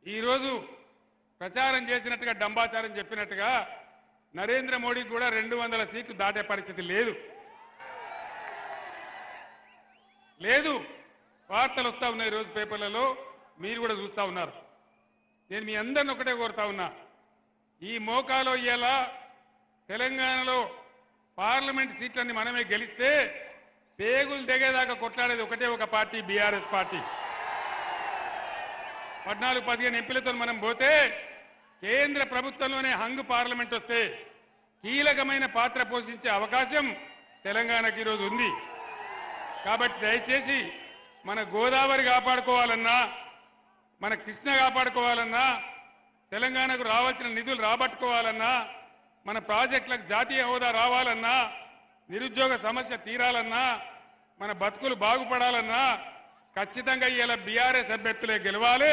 ఈరోజు ప్రచారం చేసినట్టుగా డంబాచారం చెప్పినట్టుగా నరేంద్ర మోడీకి కూడా 200 సీట్లు దాటే పరిస్థితి లేదు. వార్తలు వస్తా ఉన్నాయి రోజు పేపర్లలో, మీరు కూడా చూస్తా ఉన్నారు. నేను మీ అందరిని ఒకటే కోరుతా ఉన్నా, ఈ మోకాలో ఇయ్యాల తెలంగాణలో పార్లమెంట్ సీట్లన్నీ మనమే గెలిస్తే పేగులు దిగేదాకా కొట్లాడేది ఒకటే ఒక పార్టీ, బీఆర్ఎస్ పార్టీ. 14-15 ఎంపీలతో మనం పోతే కేంద్ర ప్రభుత్వంలోనే హంగు పార్లమెంట్ వస్తే కీలకమైన పాత్ర పోషించే అవకాశం తెలంగాణకి ఈరోజు ఉంది. కాబట్టి దయచేసి మన గోదావరి కాపాడుకోవాలన్నా, మన కృష్ణ కాపాడుకోవాలన్నా, తెలంగాణకు రావాల్సిన నిధులు రాబట్టుకోవాలన్నా, మన ప్రాజెక్టులకు జాతీయ హోదా రావాలన్నా, నిరుద్యోగ సమస్య తీరాలన్నా, మన బతుకులు బాగుపడాలన్నా ఖచ్చితంగా ఇవాళ బీఆర్ఎస్ అభ్యర్థులే గెలవాలి.